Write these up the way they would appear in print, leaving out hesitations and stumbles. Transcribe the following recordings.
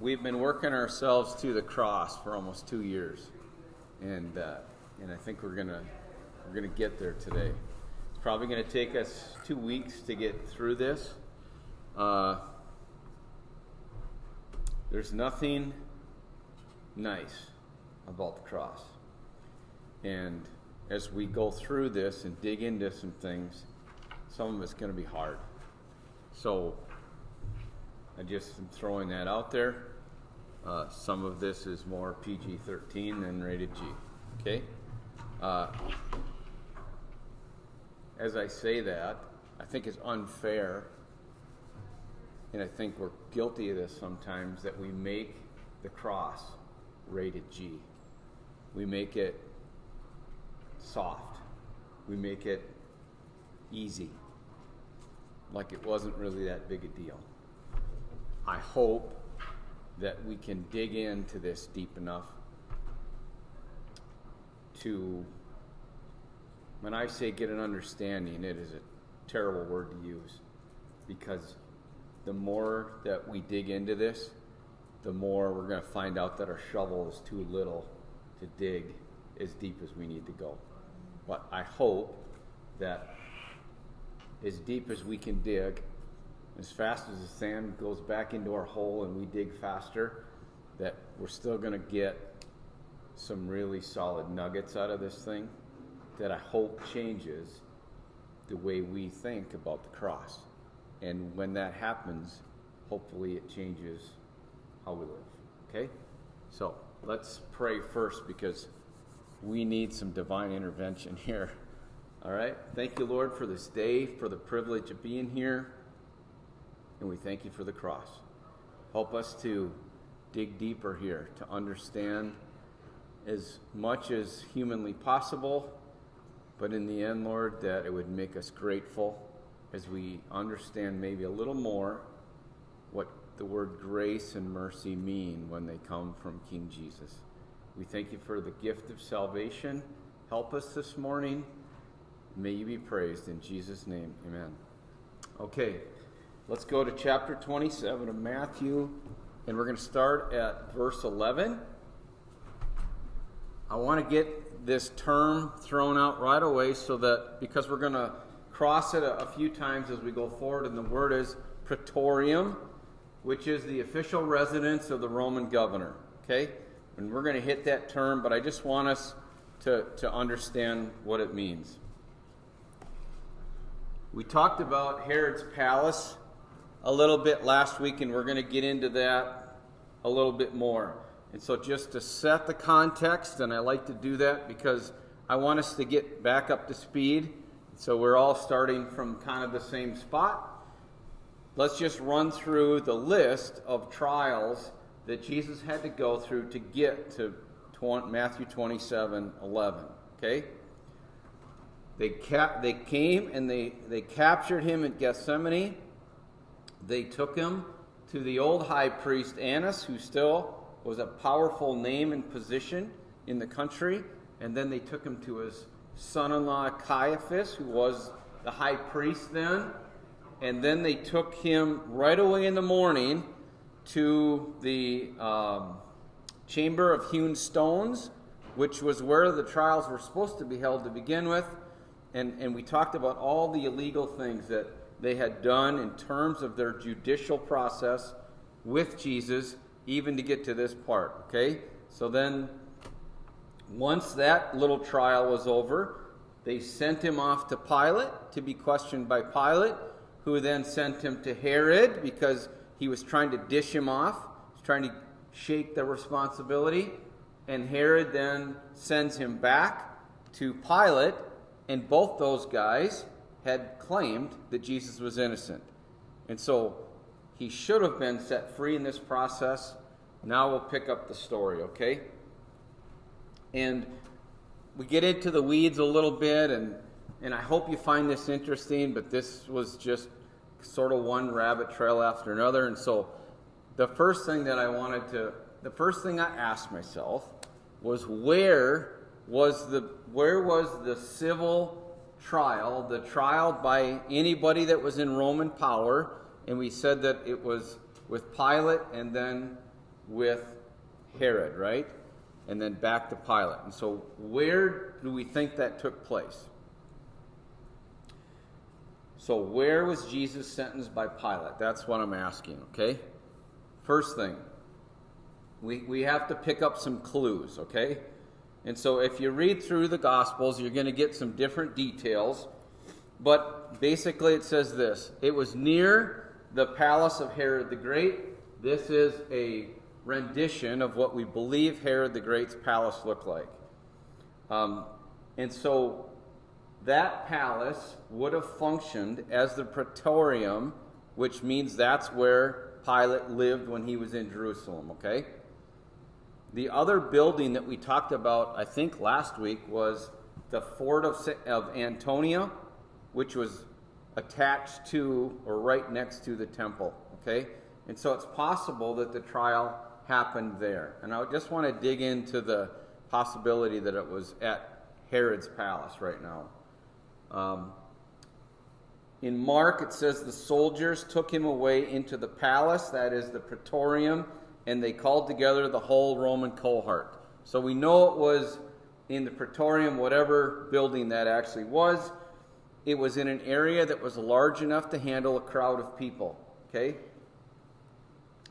we've been working ourselves to the cross for almost 2 years, and I think we're gonna get there today. It's probably gonna take us 2 weeks to get through this. There's nothing nice about the cross, and as we go through this and dig into some things, some of it's going to be hard. So I just am throwing that out there. Some of this is more PG-13 than rated G. Okay? As I say that, I think it's unfair, and I think we're guilty of this sometimes, that we make the cross rated G. We make it soft. We make it easy, like it wasn't really that big a deal. I hope that we can dig into this deep enough to, when I say get an understanding, it is a terrible word to use, because the more that we dig into this, the more we're going to find out that our shovel is too little to dig as deep as we need to go. But I hope that as deep as we can dig, as fast as the sand goes back into our hole and we dig faster, that we're still going to get some really solid nuggets out of this thing that I hope changes the way we think about the cross. And when that happens, hopefully it changes how we live. Okay? So let's pray first, because we need some divine intervention here. All right? Thank you, Lord, for this day, for the privilege of being here. And we thank you for the cross. Help us to dig deeper here, to understand as much as humanly possible, but in the end, Lord, that it would make us grateful as we understand maybe a little more what the word grace and mercy mean when they come from King Jesus. We thank you for the gift of salvation. Help us this morning. May you be praised in Jesus' name. Amen. Okay, let's go to chapter 27 of Matthew, and we're going to start at verse 11. I want to get this term thrown out right away, so that, because we're going to cross it a few times as we go forward, and the word is praetorium, which is the official residence of the Roman governor. Okay? And we're going to hit that term, but I just want us to understand what it means. We talked about Herod's palace a little bit last week, and we're going to get into that a little bit more. And so just to set the context, and I like to do that because I want us to get back up to speed, so we're all starting from kind of the same spot. Let's just run through the list of trials that Jesus had to go through to get to Matthew 27:11. Okay? They came and they captured him at Gethsemane. They took him to the old high priest Annas, who still was a powerful name and position in the country. And then they took him to his son-in-law Caiaphas, who was the high priest then. And then they took him right away in the morning to the chamber of hewn stones, which was where the trials were supposed to be held to begin with. And we talked about all the illegal things that they had done in terms of their judicial process with Jesus, even to get to this part. Okay? So then, once that little trial was over, they sent him off to Pilate to be questioned by Pilate, who then sent him to Herod because he was trying to dish him off. He was trying to shake the responsibility. And Herod then sends him back to Pilate, and both those guys had claimed that Jesus was innocent. And so he should have been set free in this process. Now we'll pick up the story, okay? And we get into the weeds a little bit, and I hope you find this interesting, but this was just sort of one rabbit trail after another. And so the first thing I asked myself was, where was the civil trial, the trial by anybody that was in Roman power? And we said that it was with Pilate and then with Herod, right? And then back to Pilate. And so where do we think that took place? So where was Jesus sentenced by Pilate? That's what I'm asking, okay? First thing, we have to pick up some clues, okay? And so if you read through the Gospels, you're going to get some different details. But basically it says this: it was near the palace of Herod the Great. This is a rendition of what we believe Herod the Great's palace looked like. And so that palace would have functioned as the Praetorium, which means that's where Pilate lived when he was in Jerusalem, okay? The other building that we talked about, I think last week, was the fort of Antonia, which was attached to or right next to the temple, okay? And so it's possible that the trial happened there. And I just want to dig into the possibility that it was at Herod's palace right now. In Mark, it says the soldiers took him away into the palace, that is the Praetorium, and they called together the whole Roman cohort. So we know it was in the Praetorium, whatever building that actually was. It was in an area that was large enough to handle a crowd of people, okay?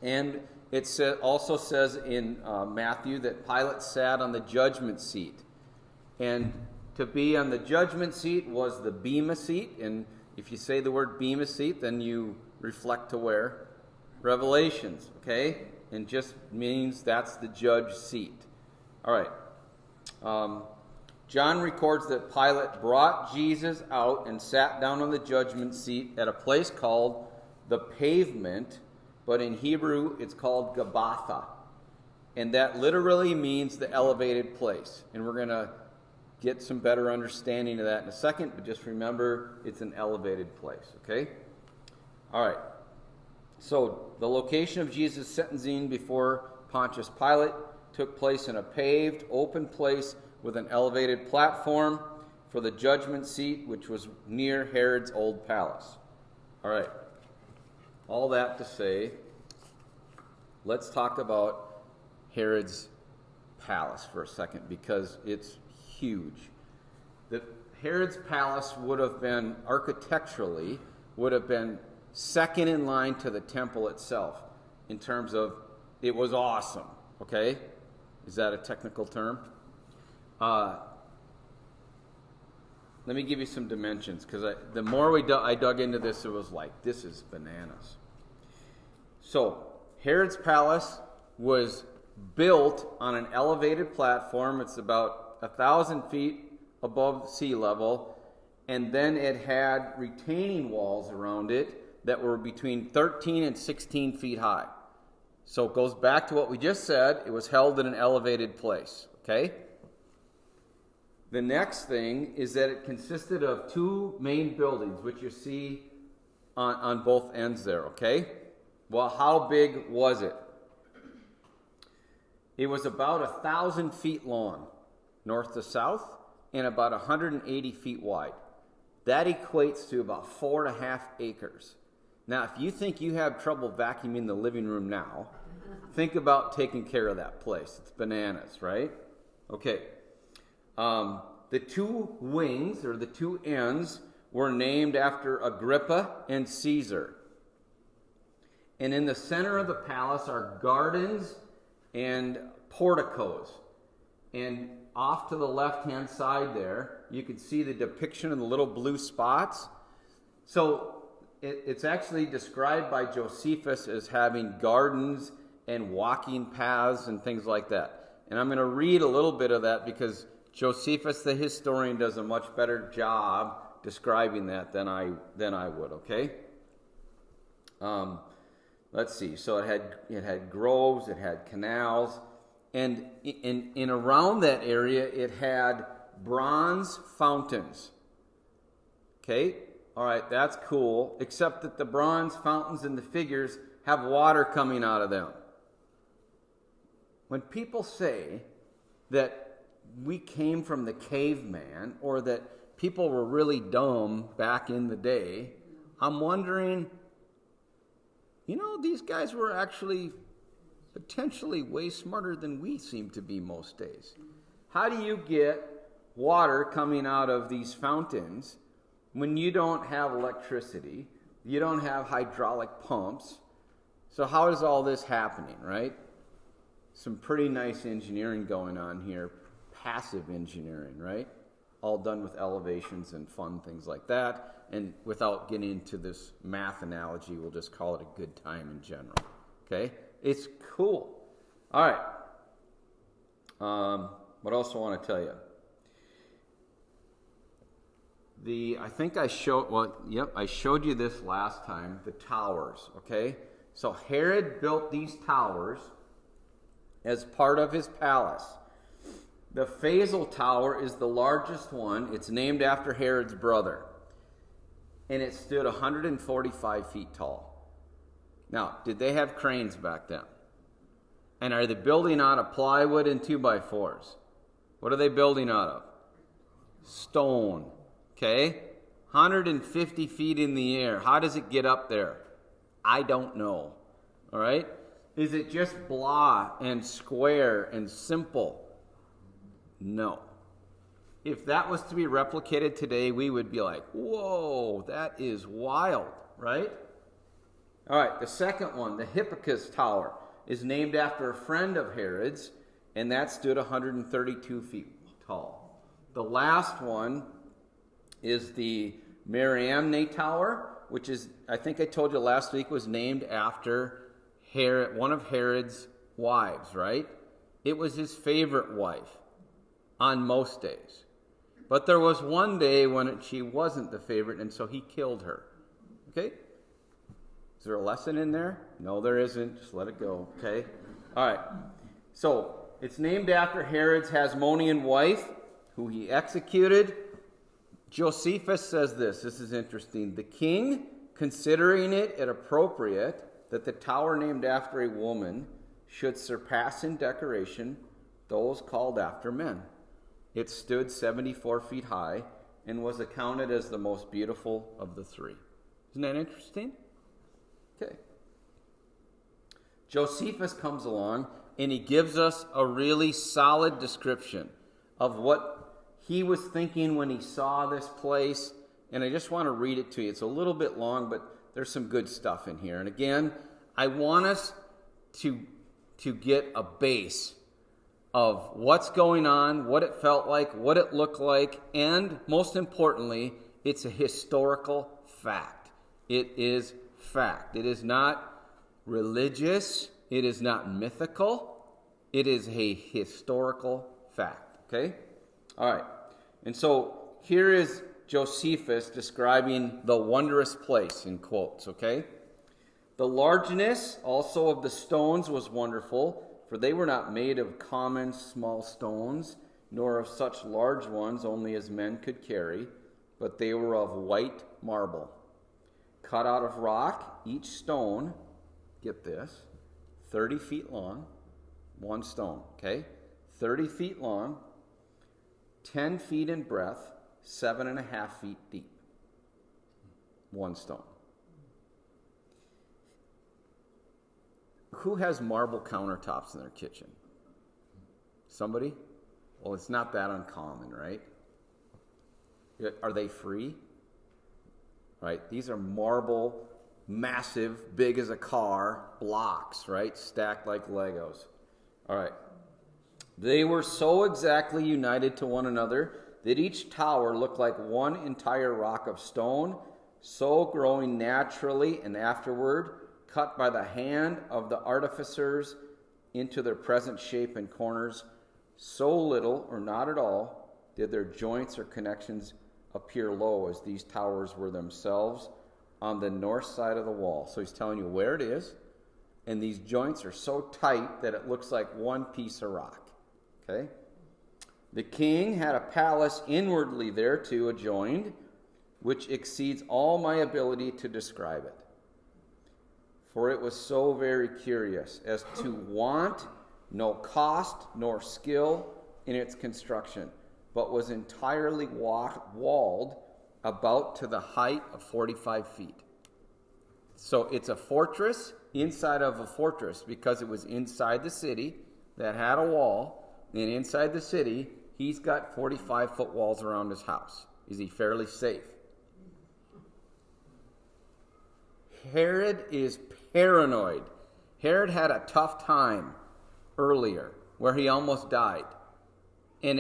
And it also says in Matthew that Pilate sat on the judgment seat. And to be on the judgment seat was the bema seat. And if you say the word bema seat, then you reflect to where? Revelations, okay? And just means that's the judge seat. All right. John records that Pilate brought Jesus out and sat down on the judgment seat at a place called the Pavement, but in Hebrew it's called Gabbatha. And that literally means the elevated place. And we're going to get some better understanding of that in a second, but just remember it's an elevated place, okay? All right. So the location of Jesus' sentencing before Pontius Pilate took place in a paved, open place with an elevated platform for the judgment seat, which was near Herod's old palace. All right. All that to say, let's talk about Herod's palace for a second, because it's huge. Herod's palace would have been, architecturally, would have been second in line to the temple itself in terms of it was awesome, okay? Is that a technical term? Let me give you some dimensions, because the more I dug into this, it was like, this is bananas. So, Herod's palace was built on an elevated platform. It's about 1,000 feet above sea level, and then it had retaining walls around it that were between 13 and 16 feet high. So it goes back to what we just said. It was held in an elevated place, okay? The next thing is that it consisted of two main buildings, which you see on both ends there, okay? Well, how big was it? It was about 1,000 feet long, north to south, and about 180 feet wide. That equates to about 4.5 acres. Now, if you think you have trouble vacuuming the living room now, think about taking care of that place. It's bananas, right? Okay. The two wings, or the two ends, were named after Agrippa and Caesar. And in the center of the palace are gardens and porticos. And off to the left-hand side there, you can see the depiction of the little blue spots. So it's actually described by Josephus as having gardens and walking paths and things like that. And I'm going to read a little bit of that because Josephus, the historian, does a much better job describing that than I would, okay? Let's see. So it had groves, it had canals, and in around that area it had bronze fountains. Okay? All right, that's cool, except that the bronze fountains and the figures have water coming out of them. When people say that we came from the caveman, or that people were really dumb back in the day, I'm wondering, these guys were actually potentially way smarter than we seem to be most days. How do you get water coming out of these fountains when you don't have electricity, you don't have hydraulic pumps? So how is all this happening, right? Some pretty nice engineering going on here, passive engineering, right? All done with elevations and fun things like that. And without getting into this math analogy, we'll just call it a good time in general. Okay? It's cool. All right. What else I want to tell you? I think I showed, I showed you this last time, the towers, okay? So Herod built these towers as part of his palace. The Faisal Tower is the largest one. It's named after Herod's brother. And it stood 145 feet tall. Now, did they have cranes back then? And are they building out of plywood and 2x4s? What are they building out of? Stone. Okay? 150 feet in the air. How does it get up there? I don't know. All right? Is it just blah and square and simple? No. If that was to be replicated today, we would be like, whoa, that is wild, right? All right, the second one, the Hippicus Tower, is named after a friend of Herod's, and that stood 132 feet tall. The last one is the Mariamne Tower, which is, I think I told you last week, was named after Herod, one of Herod's wives, right? It was his favorite wife on most days. But there was one day when she wasn't the favorite, and so he killed her. Okay? Is there a lesson in there? No, there isn't. Just let it go, okay? All right. So, it's named after Herod's Hasmonean wife, who he executed. Josephus says this is interesting. The king, considering it appropriate that the tower named after a woman should surpass in decoration those called after men. It stood 74 feet high and was accounted as the most beautiful of the three. Isn't that interesting? Okay. Josephus comes along and he gives us a really solid description of what he was thinking when he saw this place. And I just want to read it to you. It's a little bit long, but there's some good stuff in here. And again, I want us to get a base of what's going on, what it felt like, what it looked like, and most importantly, it's a historical fact. It is fact. It is not religious. It is not mythical. It is a historical fact. Okay? All right. And so here is Josephus describing the wondrous place in quotes. Okay? The largeness also of the stones was wonderful, for they were not made of common small stones, nor of such large ones only as men could carry, but they were of white marble, cut out of rock, each stone, get this, 30 feet long, one stone, okay? 30 feet long, 10 feet in breadth, 7.5 feet deep. One stone. Who has marble countertops in their kitchen? Somebody? Well, it's not that uncommon, right? Are they free? Right? These are marble, massive, big as a car, blocks, right? Stacked like Legos. All right. They were so exactly united to one another that each tower looked like one entire rock of stone, so growing naturally and afterward, cut by the hand of the artificers into their present shape and corners, so little or not at all did their joints or connections appear low, as these towers were themselves on the north side of the wall. So he's telling you where it is, and these joints are so tight that it looks like one piece of rock. Okay? The king had a palace inwardly thereto adjoined, which exceeds all my ability to describe it. For it was so very curious as to want no cost nor skill in its construction, but was entirely walled about to the height of 45 feet. So it's a fortress, inside of a fortress because it was inside the city that had a wall. And inside the city, he's got 45-foot walls around his house. Is he fairly safe? Herod is paranoid. Herod had a tough time earlier where he almost died. And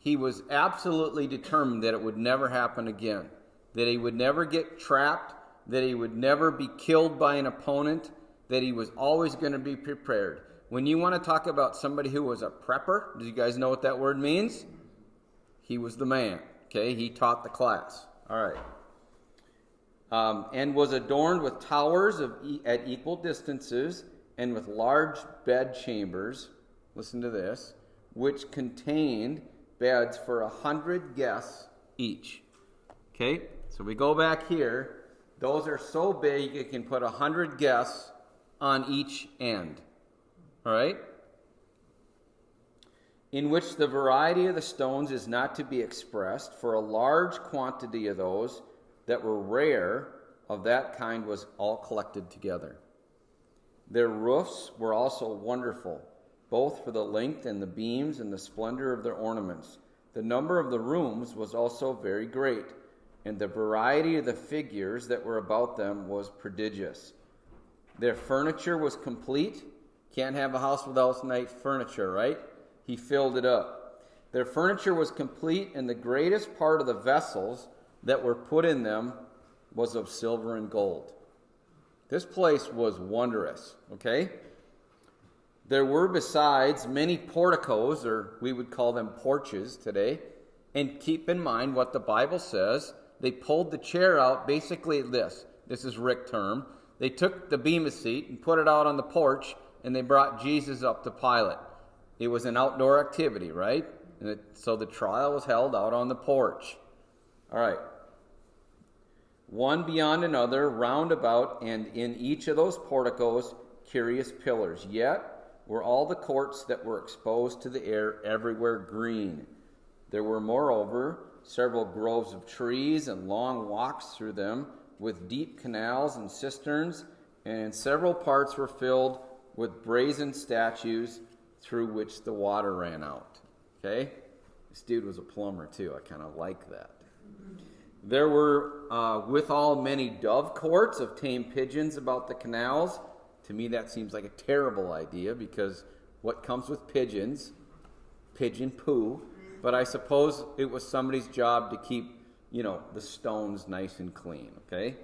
he was absolutely determined that it would never happen again. That he would never get trapped. That he would never be killed by an opponent. That he was always going to be prepared. When you want to talk about somebody who was a prepper, do you guys know what that word means? He was the man. Okay, he taught the class. All right. And was adorned with towers at equal distances and with large bed chambers, listen to this, which contained beds for 100 guests each. Okay, so we go back here. Those are so big you can put 100 guests on each end. All right? In which the variety of the stones is not to be expressed, for a large quantity of those that were rare of that kind was all collected together. Their roofs were also wonderful, both for the length and the beams and the splendor of their ornaments. The number of the rooms was also very great, and the variety of the figures that were about them was prodigious. Their furniture was complete. Can't have a house without nice furniture, right? He filled it up. Their furniture was complete, and the greatest part of the vessels that were put in them was of silver and gold. This place was wondrous, okay? There were besides many porticos, or we would call them porches today. And keep in mind what the Bible says. They pulled the chair out, basically this is Rick term. They took the bema seat and put it out on the porch, and they brought Jesus up to Pilate. It was an outdoor activity, right? So the trial was held out on the porch. All right. One beyond another, round about, and in each of those porticos, curious pillars. Yet were all the courts that were exposed to the air everywhere green. There were, moreover, several groves of trees and long walks through them, with deep canals and cisterns, and several parts were filled with brazen statues through which the water ran out. Okay? This dude was a plumber too. I kind of like that. There were withal many dove courts of tame pigeons about the canals. To me that seems like a terrible idea, because what comes with pigeons? Pigeon poo. But I suppose it was somebody's job to keep, the stones nice and clean. Okay?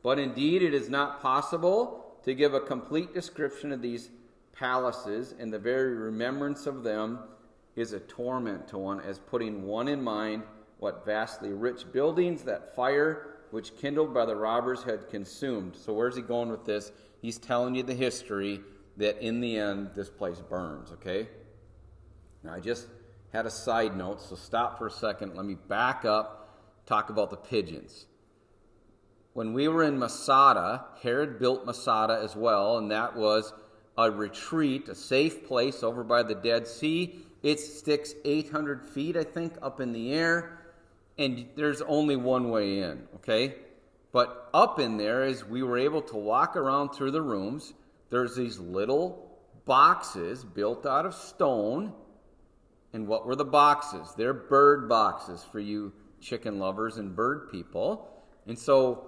But indeed it is not possible to give a complete description of these palaces, and the very remembrance of them is a torment to one, as putting one in mind what vastly rich buildings that fire which kindled by the robbers had consumed. So where's he going with this? He's telling you the history that in the end this place burns, okay? Now I just had a side note, so stop for a second. Let me back up, talk about the pigeons. When we were in Masada, Herod built Masada as well, and that was a retreat, a safe place over by the Dead Sea. It sticks 800 feet, I think, up in the air, and there's only one way in, okay? But up in there, as we were able to walk around through the rooms, there's these little boxes built out of stone. And what were the boxes? They're bird boxes for you chicken lovers and bird people. And so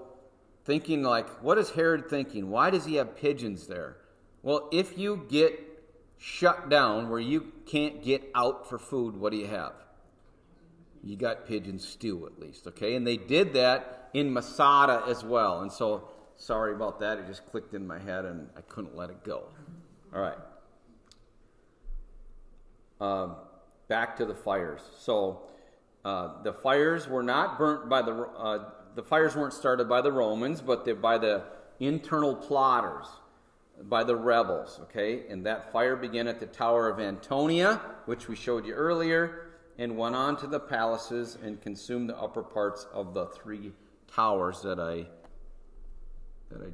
thinking like, what is Herod thinking? Why does he have pigeons there? Well, if you get shut down where you can't get out for food, what do you have? You got pigeon stew at least, okay? And they did that in Masada as well. And so, sorry about that. It just clicked in my head and I couldn't let it go. All right. Back to the fires. So, the fires were not burnt by the fires weren't started by the Romans, but by the internal plotters, by the rebels, okay? And that fire began at the Tower of Antonia, which we showed you earlier, and went on to the palaces and consumed the upper parts of the 3 towers that I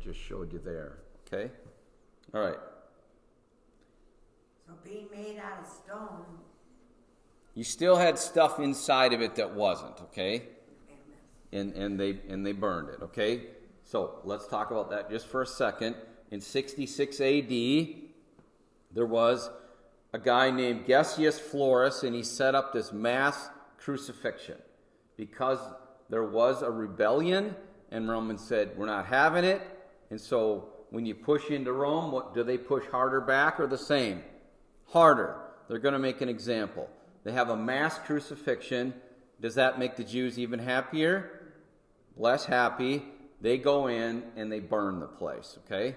just showed you there, okay? All right. So being made out of stone. You still had stuff inside of it that wasn't, okay? And they burned it, okay? So let's talk about that just for a second. in 66 A.D., there was a guy named Gessius Florus, and he set up this mass crucifixion because there was a rebellion, and Romans said, we're not having it. And so when you push into Rome, what do they push harder back or the same? Harder. They're going to make an example. They have a mass crucifixion. Does that make the Jews even happier? Less happy. They go in and they burn the place, okay?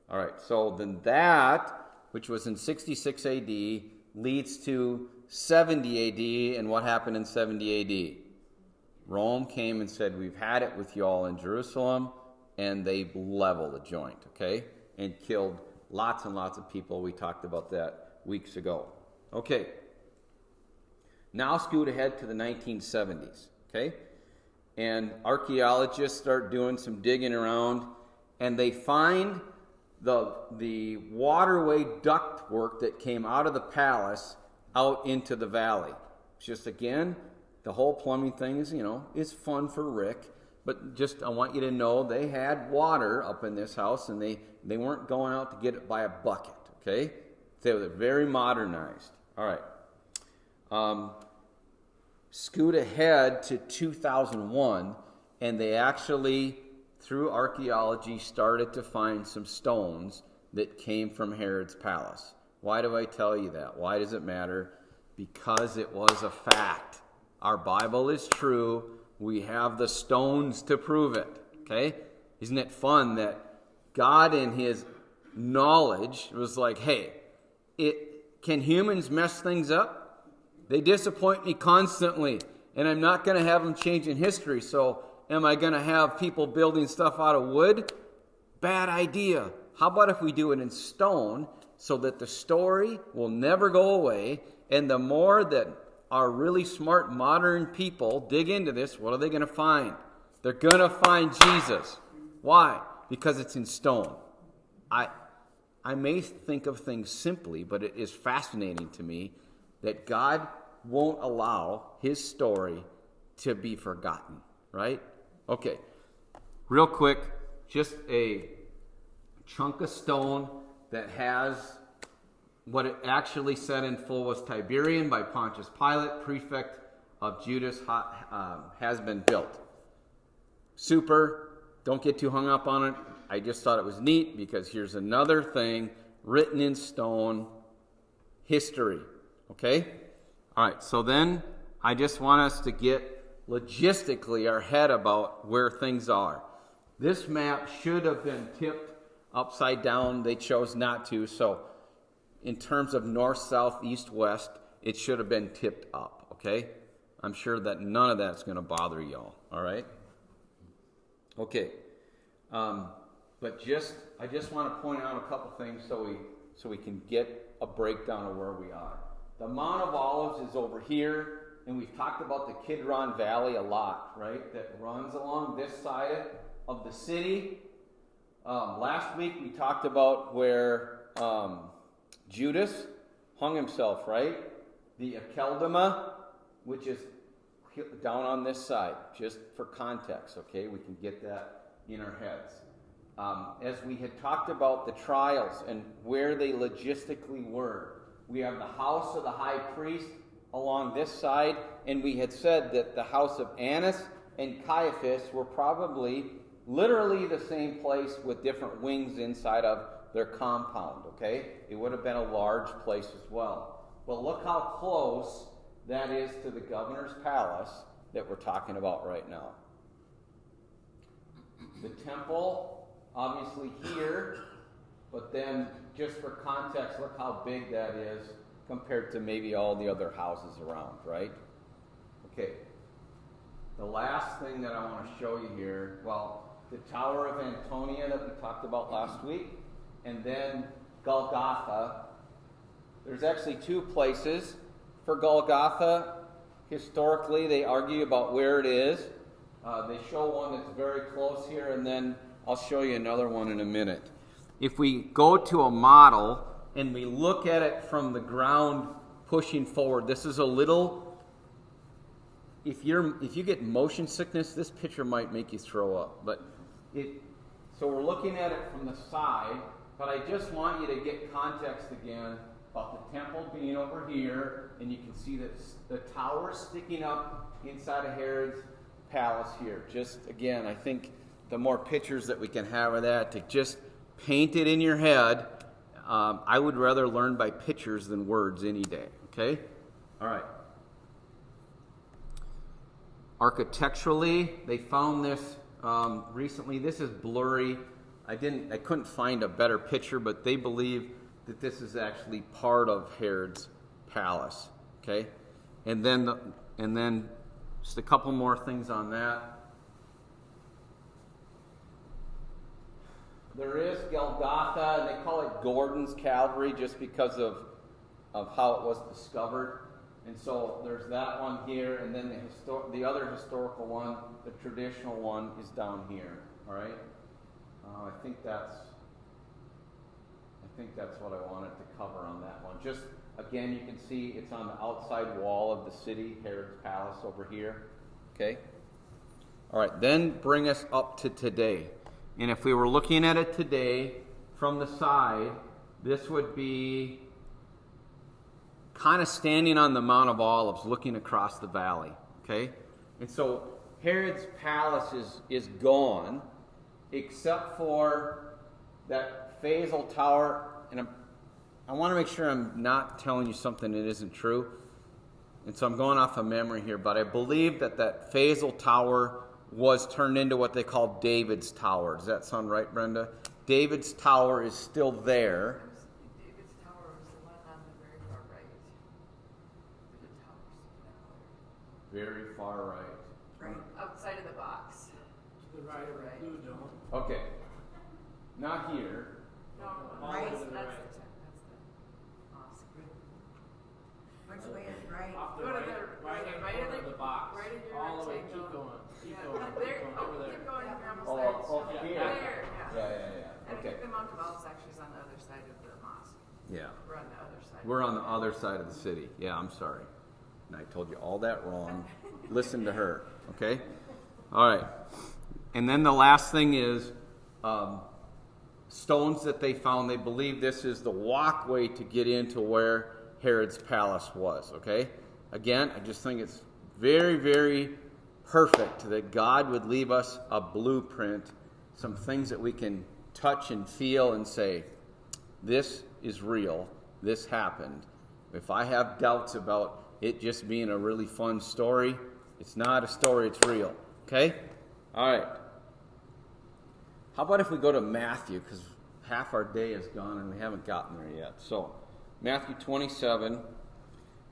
All right, so then that, which was in 66 AD, leads to 70 AD, and what happened in 70 AD? Rome came and said, we've had it with y'all in Jerusalem, and they leveled the joint, okay? And killed lots and lots of people. We talked about that weeks ago. Okay. Now scoot ahead to the 1970s, okay? And archaeologists start doing some digging around, and they find the waterway ductwork that came out of the palace out into the valley. It's just, again, the whole plumbing thing is, is fun for Rick, but just I want you to know they had water up in this house, and they weren't going out to get it by a bucket, okay? They were very modernized. All right. Scoot ahead to 2001, and they actually, through archaeology, started to find some stones that came from Herod's palace. Why do I tell you that? Why does it matter? Because it was a fact. Our Bible is true. We have the stones to prove it. Okay? Isn't it fun that God in his knowledge was like, hey, can humans mess things up? They disappoint me constantly, and I'm not going to have them changing history, so am I going to have people building stuff out of wood? Bad idea. How about if we do it in stone so that the story will never go away, and the more that our really smart modern people dig into this, what are they going to find? They're going to find Jesus. Why? Because it's in stone. I may think of things simply, but it is fascinating to me that God won't allow his story to be forgotten, right? Okay, real quick, just a chunk of stone that has what it actually said in full was Tiberian by Pontius Pilate, prefect of Judas, has been built. Super, don't get too hung up on it. I just thought it was neat because here's another thing written in stone, history, okay? All right, so then I just want us to get logistically our head about where things are. This map should have been tipped upside down. They chose not to, so in terms of north, south, east, west, it should have been tipped up, okay? I'm sure that none of that's going to bother y'all, all right? Okay. But I just want to point out a couple things so we can get a breakdown of where we are. The Mount of Olives is over here, and we've talked about the Kidron Valley a lot, right? That runs along this side of the city. Last week we talked about where Judas hung himself, right? The Akeldama, which is down on this side, just for context, okay? We can get that in our heads. As we had talked about the trials and where they logistically were, we have the house of the high priest along this side, and we had said that the house of Annas and Caiaphas were probably literally the same place with different wings inside of their compound, okay? It would have been a large place as well. But look how close that is to the governor's palace that we're talking about right now. The temple, obviously here, but then just for context, look how big that is compared to maybe all the other houses around, right? Okay. The last thing that I want to show you here, well, the Tower of Antonia that we talked about last week, and then Golgotha. There's actually two places for Golgotha. Historically, they argue about where it is. They show one that's very close here, and then I'll show you another one in a minute. If we go to a model and we look at it from the ground pushing forward, this is a little, if you get motion sickness, this picture might make you throw up. So we're looking at it from the side, But I just want you to get context again about the temple being over here, and you can see that the tower sticking up inside of Herod's palace here. Just again, I think the more pictures that we can have of that, to just paint it in your head. I would rather learn by pictures than words any day. Okay? All right. Architecturally, they found this recently. This is blurry. I couldn't find a better picture, but they believe that this is actually part of Herod's palace. Okay? And then just a couple more things on that. There is Golgotha, and they call it Gordon's Calvary just because of how it was discovered. And so there's that one here, and then the other historical one, the traditional one, is down here. All right. I think that's what I wanted to cover on that one. Just again, you can see it's on the outside wall of the city, Herod's palace over here. Okay. All right. Then bring us up to today. And if we were looking at it today from the side, this would be kind of standing on the Mount of Olives looking across the valley. Okay? And so Herod's palace is gone, except for that Faisal Tower. And I want to make sure I'm not telling you something that isn't true. And so I'm going off of memory here, but I believe that Faisal Tower was turned into what they call David's Tower. Does that sound right, Brenda? David's Tower is still there. David's Tower was the one on the very far right. The towers. Very far right. Right. Outside of the box. To the right of the blue dome. Okay. Not here. No, Right. that's the right. mosque. Which way is right? Off the Go to right, the right hand right corner of of the- the box. right of your all the way. rectangle. Keep going. Keep Yeah, going. there, Keep going. Over there. keep going, you're almost Oh, there. oh, Yeah. here. There, yeah. Yeah. And I Okay. think the Mount of Olives actually is on the other side of the mosque. Yeah. We're on the other side. We're on the other side of the city. Yeah, I'm sorry. And I told you all that wrong. Listen to her. Okay? All right. And then the last thing is stones that they found. They believe this is the walkway to get into where Herod's palace was. Okay? Again, I just think it's very, very perfect that God would leave us a blueprint, some things that we can touch and feel and say, this is real, this happened. If I have doubts about it just being a really fun story, it's not a story, it's real. Okay? All right. How about if we go to Matthew, because half our day is gone and we haven't gotten there yet. So, Matthew 27,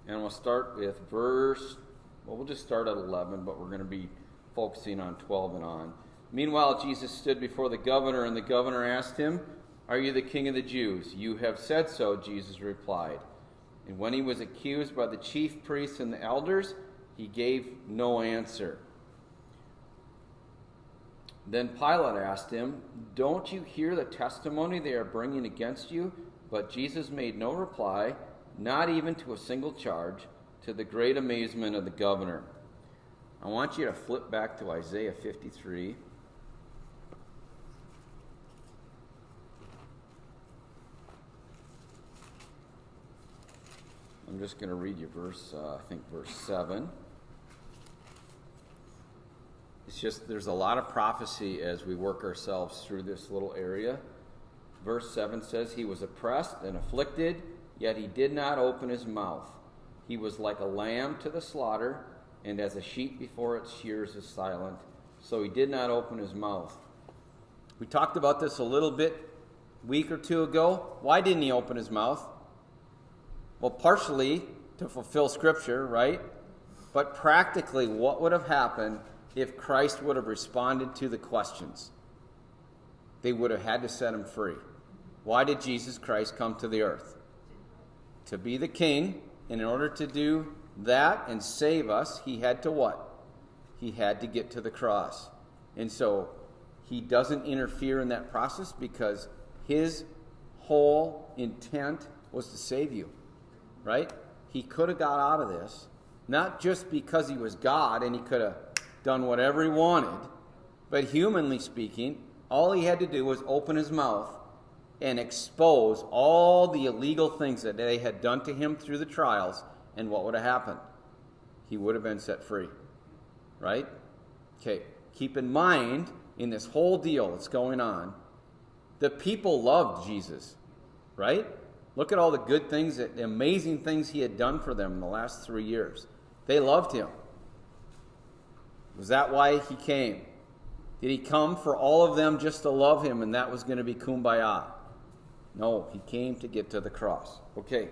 and we'll start with we'll just start at 11, but we're going to be focusing on 12 and on. Meanwhile, Jesus stood before the governor, and the governor asked him, "Are you the king of the Jews?" "You have said so," Jesus replied. And when he was accused by the chief priests and the elders, he gave no answer. Then Pilate asked him, "Don't you hear the testimony they are bringing against you?" But Jesus made no reply, not even to a single charge, to the great amazement of the governor. I want you to flip back to Isaiah 53. I'm just going to read you verse 7. It's just, there's a lot of prophecy as we work ourselves through this little area. Verse 7 says, "He was oppressed and afflicted, yet he did not open his mouth. He was like a lamb to the slaughter, and as a sheep before its shears is silent, so he did not open his mouth." We talked about this a little bit a week or two ago. Why didn't he open his mouth? Well, partially to fulfill Scripture, right? But practically, what would have happened if Christ would have responded to the questions? They would have had to set him free. Why did Jesus Christ come to the earth? To be the king, and in order to do that and save us, he had to what? He had to get to the cross. And so he doesn't interfere in that process because his whole intent was to save you. Right? He could have got out of this, not just because he was God and he could have done whatever he wanted, but humanly speaking, all he had to do was open his mouth and expose all the illegal things that they had done to him through the trials, and what would have happened? He would have been set free. Right? Okay, keep in mind, in this whole deal that's going on, the people loved Jesus. Right? Look at all the good things, the amazing things he had done for them in the last 3 years. They loved him. Was that why he came? Did he come for all of them just to love him and that was going to be kumbaya? No, he came to get to the cross. Okay.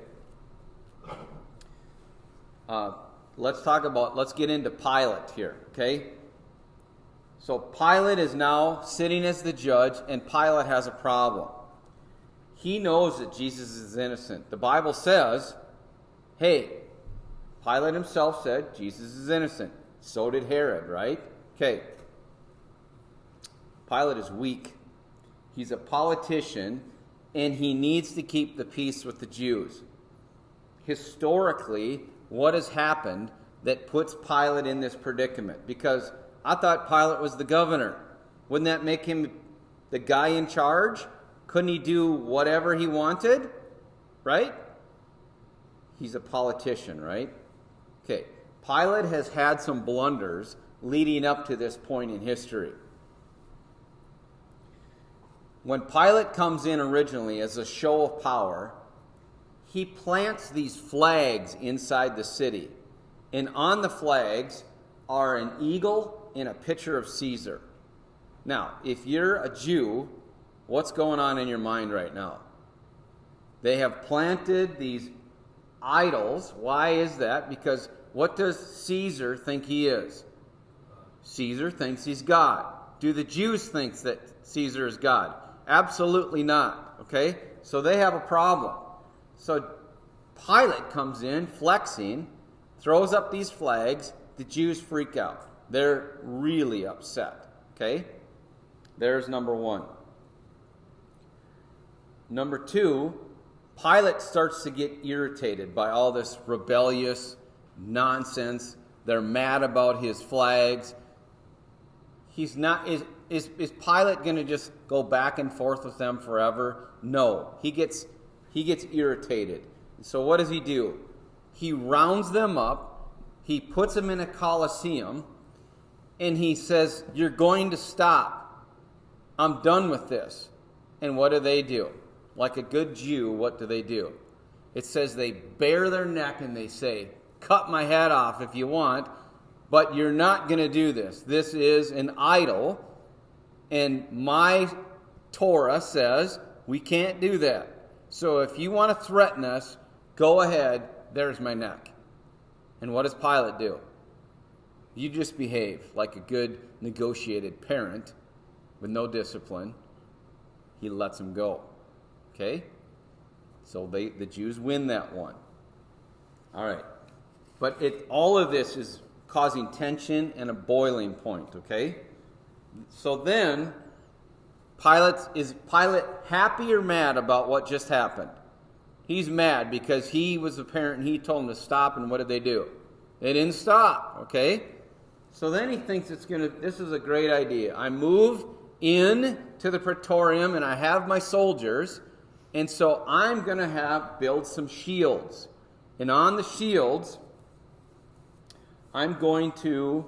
Let's get into Pilate here, okay? So Pilate is now sitting as the judge, and Pilate has a problem. He knows that Jesus is innocent. The Bible says, hey, Pilate himself said Jesus is innocent. So did Herod, right? Okay. Pilate is weak. He's a politician, and he needs to keep the peace with the Jews. Historically, what has happened that puts Pilate in this predicament? Because I thought Pilate was the governor. Wouldn't that make him the guy in charge? Couldn't he do whatever he wanted? Right? He's a politician, right? Okay. Pilate has had some blunders leading up to this point in history. When Pilate comes in originally as a show of power, he plants these flags inside the city. And on the flags are an eagle and a picture of Caesar. Now, if you're a Jew, what's going on in your mind right now? They have planted these idols. Why is that? Because what does Caesar think he is? Caesar thinks he's God. Do the Jews think that Caesar is God? Absolutely not. Okay? So they have a problem. So Pilate comes in, flexing, throws up these flags. The Jews freak out. They're really upset. Okay? There's number one. Number two, Pilate starts to get irritated by all this rebellious nonsense. They're mad about his flags. He's not. Is Pilate going to just go back and forth with them forever? No. He gets irritated. So what does he do? He rounds them up. He puts them in a coliseum, and he says, "You're going to stop. I'm done with this." And what do? Like a good Jew, what do? It says they bare their neck and they say, "Cut my head off if you want, but you're not going to do this. This is an idol, and my Torah says we can't do that. So if you want to threaten us, go ahead. There's my neck." And what does Pilate do? You just behave like a good negotiated parent with no discipline. He lets him go. Okay? So the Jews win that one. All right. But all of this is causing tension and a boiling point, okay? So then, is Pilate happy or mad about what just happened? He's mad because he was the parent and he told him to stop, and what did they do? They didn't stop, okay? So then he thinks this is a great idea. I move in to the praetorium and I have my soldiers, and so I'm going to build some shields. And on the shields, I'm going to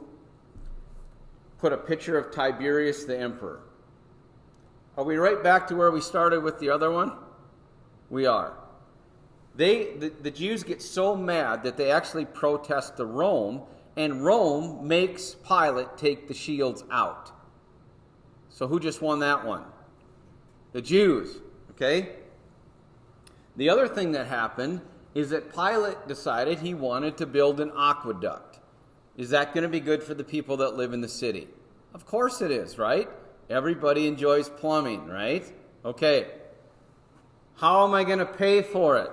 put a picture of Tiberius the emperor. Are we right back to where we started with the other one? We are. The Jews get so mad that they actually protest to Rome, and Rome makes Pilate take the shields out. So who just won that one? The Jews, okay? The other thing that happened is that Pilate decided he wanted to build an aqueduct. Is that going to be good for the people that live in the city? Of course it is, right? Everybody enjoys plumbing, right? Okay. How am I going to pay for it?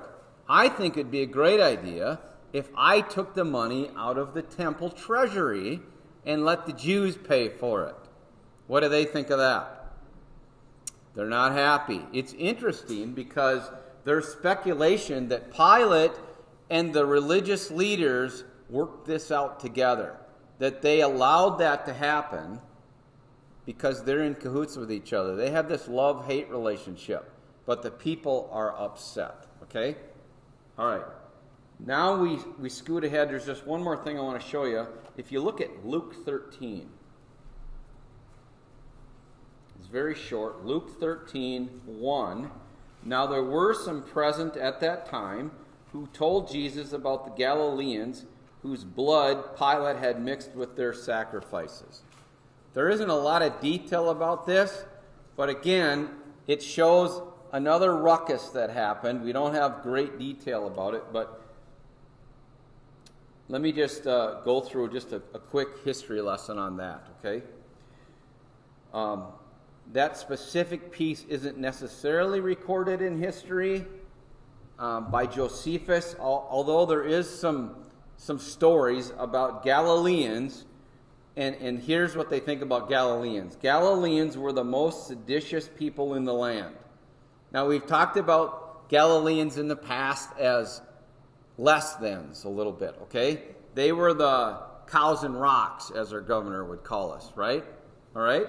I think it'd be a great idea if I took the money out of the temple treasury and let the Jews pay for it. What do they think of that? They're not happy. It's interesting because there's speculation that Pilate and the religious leaders worked this out together, that they allowed that to happen because they're in cahoots with each other. They have this love-hate relationship. but the people are upset. Okay? All right. Now we scoot ahead. There's just one more thing I want to show you. If you look at Luke 13, it's very short. Luke 13:1. Now there were some present at that time who told Jesus about the Galileans whose blood Pilate had mixed with their sacrifices. There isn't a lot of detail about this, but again, it shows another ruckus that happened. We don't have great detail about it, but let me just go through just a quick history lesson on that, okay? That specific piece isn't necessarily recorded in history by Josephus, although there is some stories about Galileans, and here's what they think about Galileans. Galileans were the most seditious people in the land. Now, we've talked about Galileans in the past as less thans a little bit, okay? They were the cows and rocks, as our governor would call us, right? All right?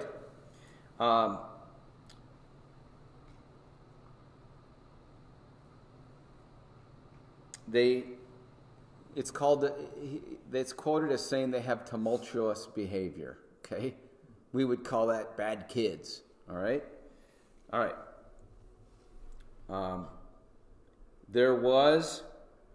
It's quoted as saying they have tumultuous behavior, okay? We would call that bad kids, all right? All right. There was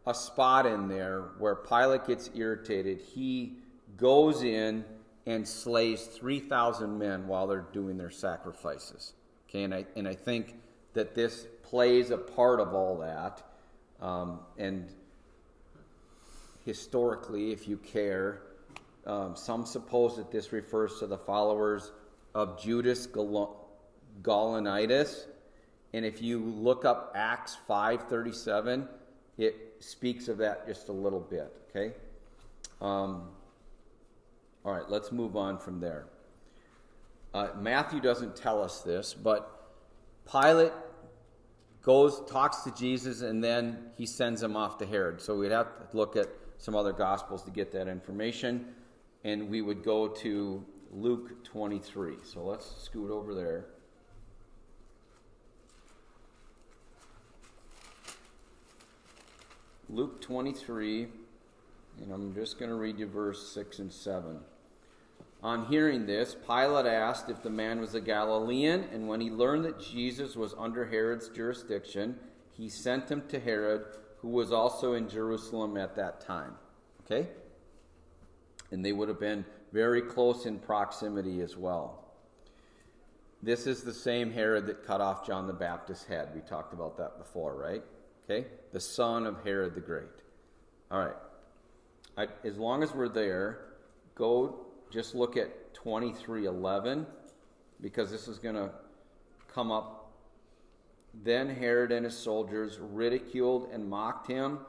a spot in there where Pilate gets irritated. He goes in and slays 3,000 men while they're doing their sacrifices. Okay, and I think that this plays a part of all that. And historically, if you care, some suppose that this refers to the followers of Judas Gaulonitis. And if you look up Acts 5:37, it speaks of that just a little bit, okay? All right, let's move on from there. Matthew doesn't tell us this, but Pilate talks to Jesus, and then he sends him off to Herod. So we'd have to look at some other Gospels to get that information, and we would go to Luke 23. So let's scoot over there. Luke 23, and I'm just going to read you verse 6 and 7. On hearing this, Pilate asked if the man was a Galilean, and when he learned that Jesus was under Herod's jurisdiction, he sent him to Herod, who was also in Jerusalem at that time. Okay? And they would have been very close in proximity as well. This is the same Herod that cut off John the Baptist's head. We talked about that before, right? Okay? The son of Herod the Great. All right. As long as we're there, go just look at 23:11, because this is going to come up. Then Herod and his soldiers ridiculed and mocked him,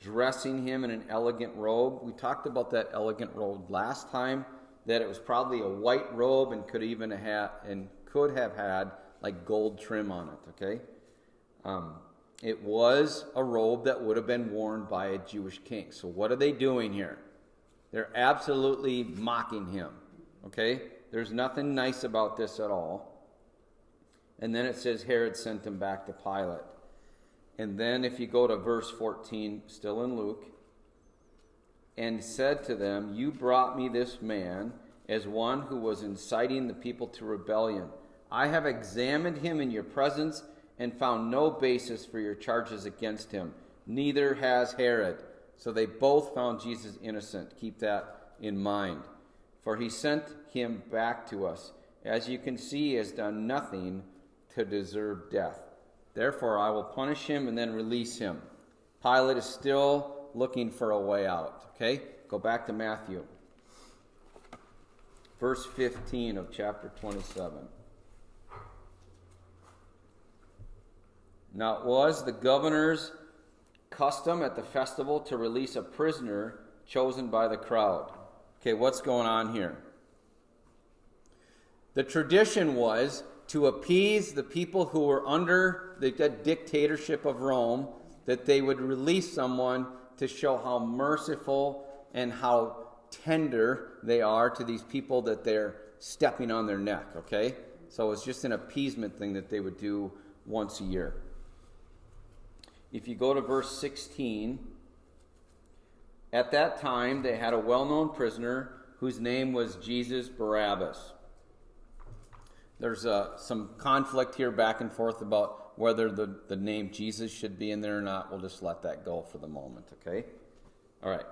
dressing him in an elegant robe. We talked about that elegant robe last time, that it was probably a white robe and could have had like gold trim on it, okay? It was a robe that would have been worn by a Jewish king. So what are they doing here? They're absolutely mocking him, okay? There's nothing nice about this at all. And then it says Herod sent him back to Pilate. And then if you go to verse 14, still in Luke, and said to them, "You brought me this man as one who was inciting the people to rebellion. I have examined him in your presence and found no basis for your charges against him. Neither has Herod." So they both found Jesus innocent. Keep that in mind. For he sent him back to us. As you can see, he has done nothing to deserve death. Therefore, I will punish him and then release him. Pilate is still looking for a way out. Okay? Go back to Matthew. Verse 15 of chapter 27. Now it was the governor's custom at the festival to release a prisoner chosen by the crowd. Okay, what's going on here? The tradition was to appease the people who were under the dictatorship of Rome, that they would release someone to show how merciful and how tender they are to these people that they're stepping on their neck, okay? So it's just an appeasement thing that they would do once a year. If you go to verse 16, at that time they had a well-known prisoner whose name was Jesus Barabbas. There's some conflict here back and forth about whether the name Jesus should be in there or not. We'll just let that go for the moment, okay? All right.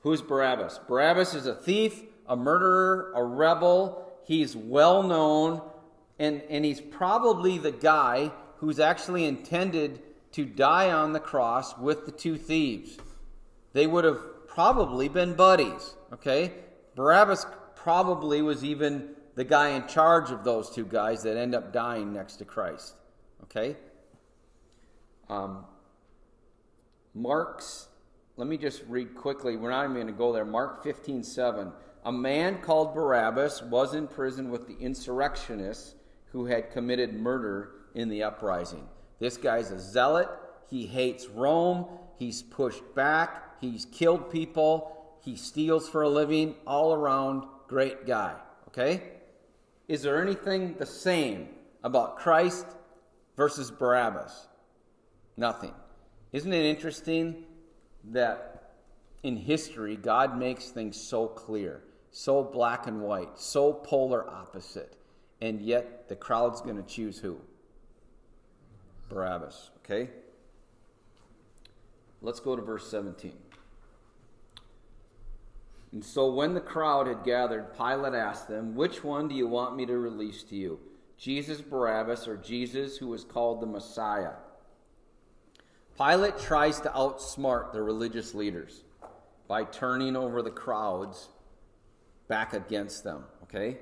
Who's Barabbas? Barabbas is a thief, a murderer, a rebel. He's well known, and he's probably the guy who's actually intended to die on the cross with the two thieves. They would have probably been buddies, okay? Barabbas probably was even the guy in charge of those two guys that end up dying next to Christ, okay? Let me just read quickly. We're not even going to go there. Mark 15:7. A man called Barabbas was in prison with the insurrectionists who had committed murder in the uprising. This guy's a zealot. He hates Rome. He's pushed back. He's killed people. He steals for a living. All around, great guy. Okay? Is there anything the same about Christ versus Barabbas? Nothing. Isn't it interesting that in history, God makes things so clear, so black and white, so polar opposite, and yet the crowd's going to choose who? Barabbas, okay? Let's go to verse 17. And so when the crowd had gathered, Pilate asked them, "Which one do you want me to release to you? Jesus Barabbas or Jesus who was called the Messiah?" Pilate tries to outsmart the religious leaders by turning over the crowds back against them, okay?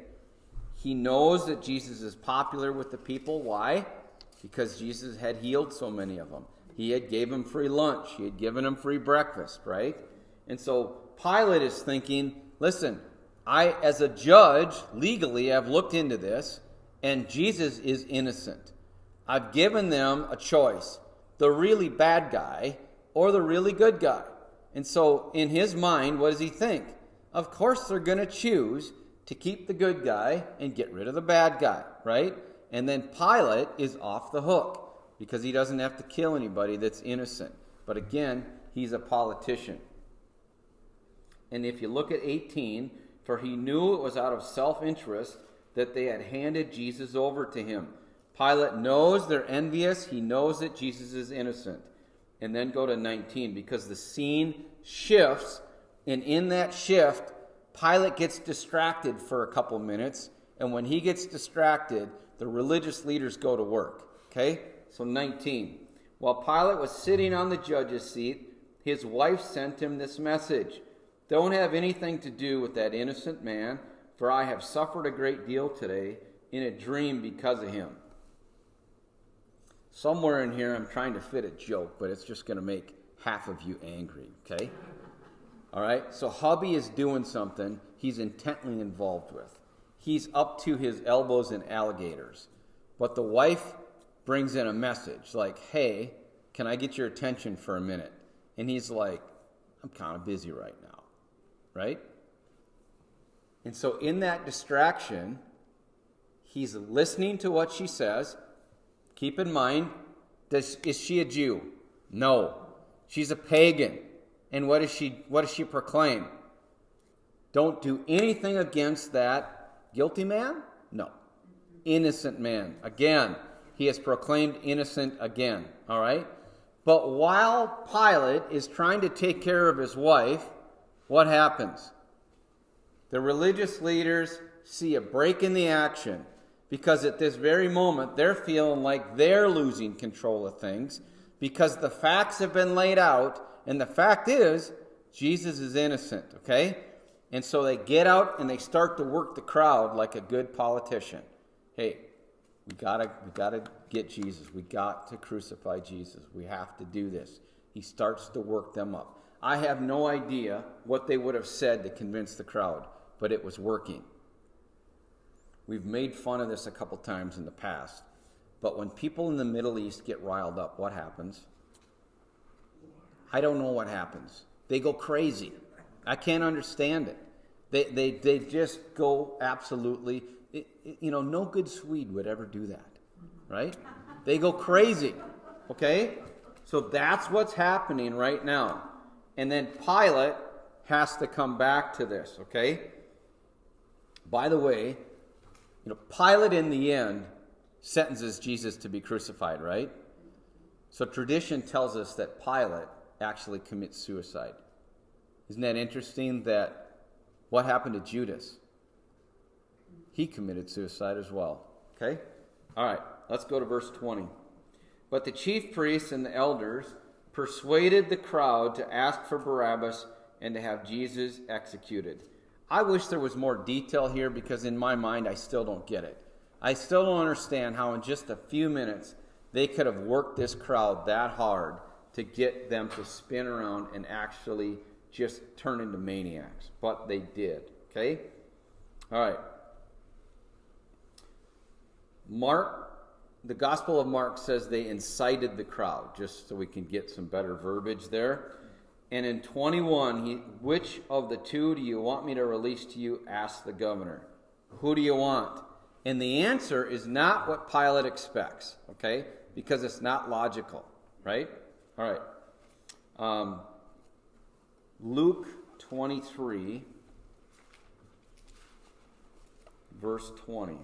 He knows that Jesus is popular with the people. Why? Because Jesus had healed so many of them. He had gave them free lunch. He had given them free breakfast, right? And so Pilate is thinking, listen, I, as a judge, legally, have looked into this, and Jesus is innocent. I've given them a choice, the really bad guy or the really good guy. And so in his mind, what does he think? Of course they're going to choose to keep the good guy and get rid of the bad guy, right? And then Pilate is off the hook because he doesn't have to kill anybody that's innocent. But again, he's a politician. And if you look at 18, for he knew it was out of self-interest that they had handed Jesus over to him. Pilate knows they're envious. He knows that Jesus is innocent. And then go to 19, because the scene shifts, and in that shift, Pilate gets distracted for a couple minutes, and when he gets distracted, the religious leaders go to work. Okay? So 19. While Pilate was sitting on the judge's seat, his wife sent him this message: "Don't have anything to do with that innocent man, for I have suffered a great deal today in a dream because of him." Somewhere in here, I'm trying to fit a joke, but it's just going to make half of you angry, okay? All right? So hubby is doing something he's intently involved with. He's up to his elbows in alligators. But the wife brings in a message like, "Hey, can I get your attention for a minute?" And he's like, "I'm kind of busy right now," right? And so in that distraction, he's listening to what she says. Keep in mind, is she a Jew? No. She's a pagan. And what does she proclaim? Don't do anything against that guilty man? No. Innocent man. Again, he is proclaimed innocent again. All right? But while Pilate is trying to take care of his wife, what happens? The religious leaders see a break in the action, because at this very moment, they're feeling like they're losing control of things because the facts have been laid out, and the fact is, Jesus is innocent, okay? And so they get out and they start to work the crowd like a good politician. Hey, we gotta get Jesus. We got to crucify Jesus. We have to do this. He starts to work them up. I have no idea what they would have said to convince the crowd, but it was working. We've made fun of this a couple times in the past, but when people in the Middle East get riled up, what happens? I don't know what happens. They go crazy. I can't understand it. They just go absolutely, no good Swede would ever do that, right? They go crazy. Okay? So that's what's happening right now. And then Pilate has to come back to this, okay? By the way, Pilate in the end sentences Jesus to be crucified, right? So tradition tells us that Pilate actually commits suicide. Isn't that interesting that what happened to Judas? He committed suicide as well. Okay? All right, let's go to verse 20. But the chief priests and the elders persuaded the crowd to ask for Barabbas and to have Jesus executed. I wish there was more detail here because in my mind I still don't get it. I still don't understand how in just a few minutes they could have worked this crowd that hard to get them to spin around and actually just turn into maniacs. But they did. Okay? All right. The Gospel of Mark says they incited the crowd, just so we can get some better verbiage there. And in 21, which of the two do you want me to release to you? Asked the governor. Who do you want? And the answer is not what Pilate expects, okay? Because it's not logical, right? All right. Luke 23, verse 20.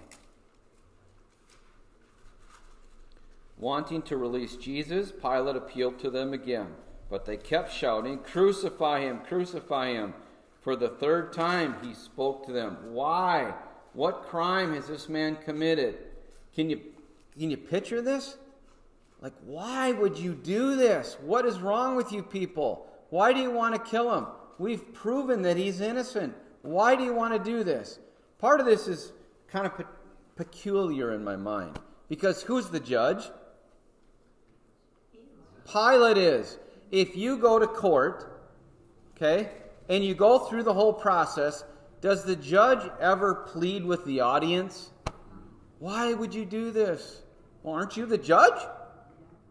Wanting to release Jesus, Pilate appealed to them again. But they kept shouting, "Crucify him, crucify him." For the third time he spoke to them. Why? What crime has this man committed? Can you picture this? Like, why would you do this? What is wrong with you people? Why do you want to kill him? We've proven that he's innocent. Why do you want to do this? Part of this is kind of peculiar in my mind. Because who's the judge? Pilate is. If you go to court, okay, and you go through the whole process, does the judge ever plead with the audience? Why would you do this? Well, aren't you the judge?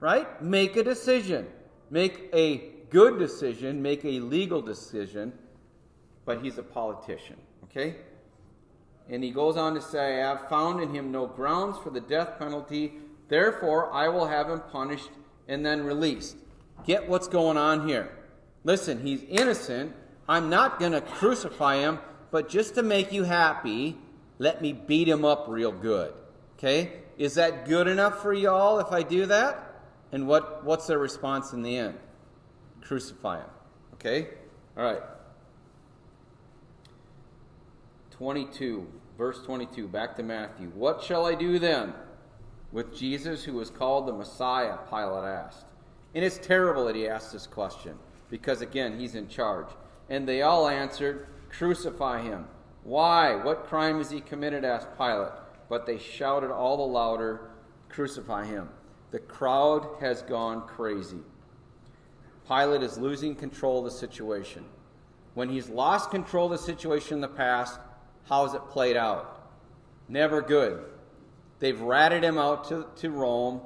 Right? Make a decision. Make a good decision. Make a legal decision. But he's a politician, okay? And he goes on to say, I have found in him no grounds for the death penalty. Therefore, I will have him punished and then released. Get what's going on here. Listen, he's innocent. I'm not going to crucify him, but just to make you happy, let me beat him up real good. Okay? Is that good enough for y'all if I do that? And what's their response in the end? Crucify him. Okay? All right. 22, verse 22, back to Matthew. What shall I do then with Jesus who was called the Messiah? Pilate asked. And it's terrible that he asked this question because, again, he's in charge. And they all answered, crucify him. Why? What crime has he committed? Asked Pilate. But they shouted all the louder, crucify him. The crowd has gone crazy. Pilate is losing control of the situation. When he's lost control of the situation in the past, how has it played out? Never good. They've ratted him out to Rome.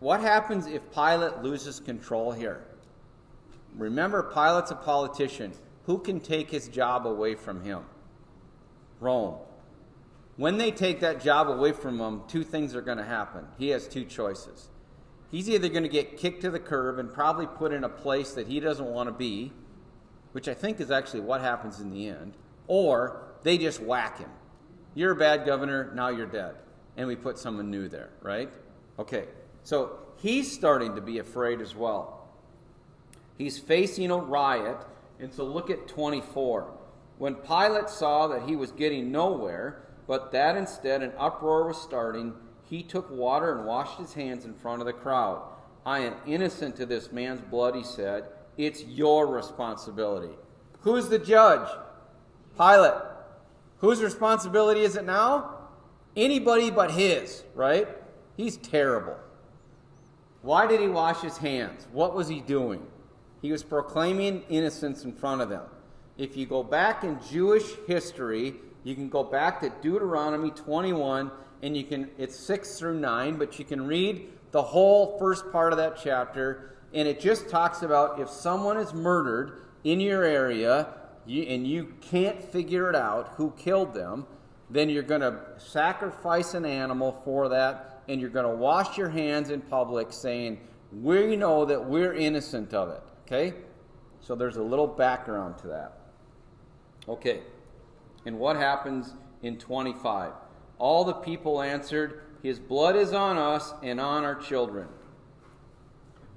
What happens if Pilate loses control here? Remember, Pilate's a politician. Who can take his job away from him? Rome. When they take that job away from him, two things are going to happen. He has two choices. He's either going to get kicked to the curb and probably put in a place that he doesn't want to be, which I think is actually what happens in the end, or they just whack him. You're a bad governor, now you're dead. And we put someone new there, right? Okay, so he's starting to be afraid as well. He's facing a riot, and so look at 24. When Pilate saw that he was getting nowhere, but that instead an uproar was starting, he took water and washed his hands in front of the crowd. I am innocent of this man's blood, he said. It's your responsibility. Who's the judge? Pilate. Whose responsibility is it now? Anybody but his, right? He's terrible. Why did he wash his hands? What was he doing? He was proclaiming innocence in front of them. If you go back in Jewish history, you can go back to Deuteronomy 21, and it's 6 through 9, but you can read the whole first part of that chapter, and it just talks about if someone is murdered in your area, and you can't figure it out who killed them, then you're going to sacrifice an animal for that, and you're going to wash your hands in public saying, we know that we're innocent of it. Okay? So there's a little background to that. Okay. And what happens in 25? All the people answered, his blood is on us and on our children.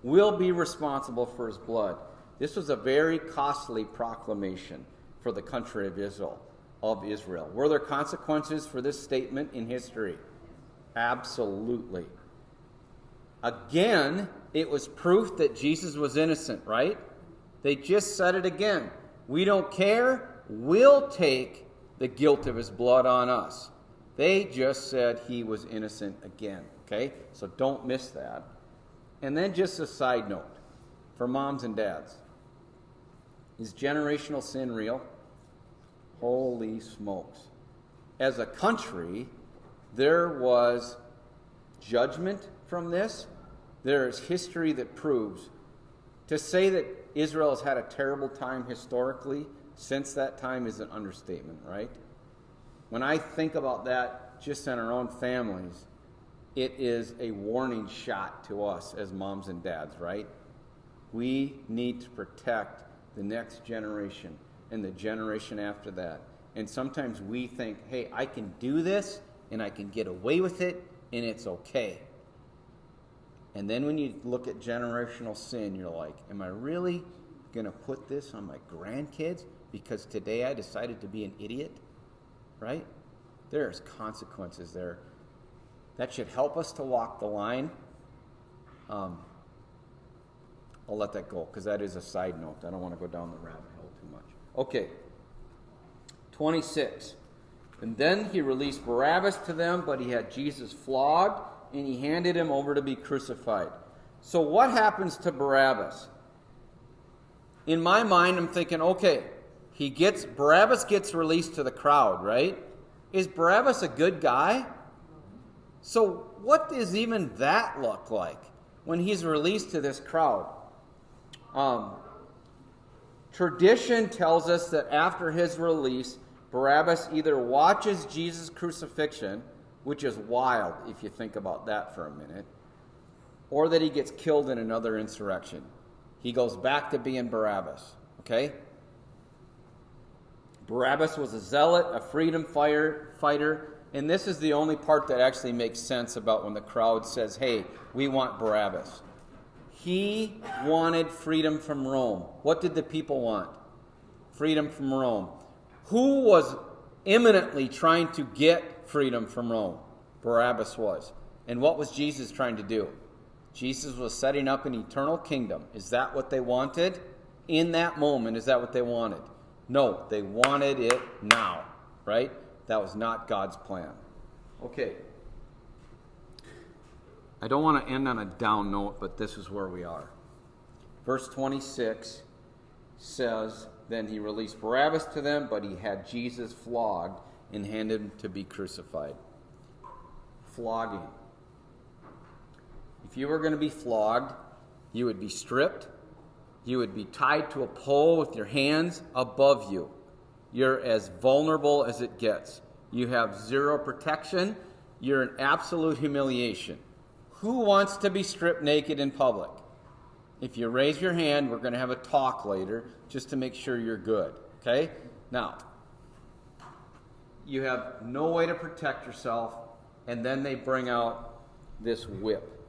We'll be responsible for his blood. This was a very costly proclamation for the country of Israel. Were there consequences for this statement in history? Absolutely. Again, it was proof that Jesus was innocent, right? They just said it again. We don't care. We'll take the guilt of his blood on us. They just said he was innocent again. Okay? So don't miss that. And then just a side note for moms and dads. Is generational sin real? Holy smokes. As a country, there was judgment from this. There is history that proves. To say that Israel has had a terrible time historically since that time is an understatement, right? When I think about that just in our own families, it is a warning shot to us as moms and dads, right? We need to protect the next generation and the generation after that. And sometimes we think, hey, I can do this and I can get away with it and it's okay. And then when you look at generational sin, you're like, am I really going to put this on my grandkids because today I decided to be an idiot? Right? There's consequences there. That should help us to walk the line. I'll let that go because that is a side note. I don't want to go down the rabbit hole too much. Okay. 26. And then he released Barabbas to them, but he had Jesus flogged, and he handed him over to be crucified. So what happens to Barabbas? In my mind, I'm thinking, okay, Barabbas gets released to the crowd, right? Is Barabbas a good guy? So what does even that look like when he's released to this crowd? Tradition tells us that after his release, Barabbas either watches Jesus' crucifixion, which is wild if you think about that for a minute, or that he gets killed in another insurrection. He goes back to being Barabbas, okay? Barabbas was a zealot, a freedom fighter, and this is the only part that actually makes sense about when the crowd says, hey, we want Barabbas. He wanted freedom from Rome. What did the people want? Freedom from Rome. Who was imminently trying to get freedom from Rome? Barabbas was. And what was Jesus trying to do? Jesus was setting up an eternal kingdom. Is that what they wanted? In that moment, is that what they wanted? No, they wanted it now, right? That was not God's plan. Okay. I don't want to end on a down note, but this is where we are. Verse 26 says, then he released Barabbas to them, but he had Jesus flogged and handed him to be crucified. Flogging. If you were going to be flogged, you would be stripped. You would be tied to a pole with your hands above you. You're as vulnerable as it gets. You have zero protection. You're in absolute humiliation. Who wants to be stripped naked in public? If you raise your hand, we're going to have a talk later just to make sure you're good. Okay? Now, you have no way to protect yourself, and then they bring out this whip.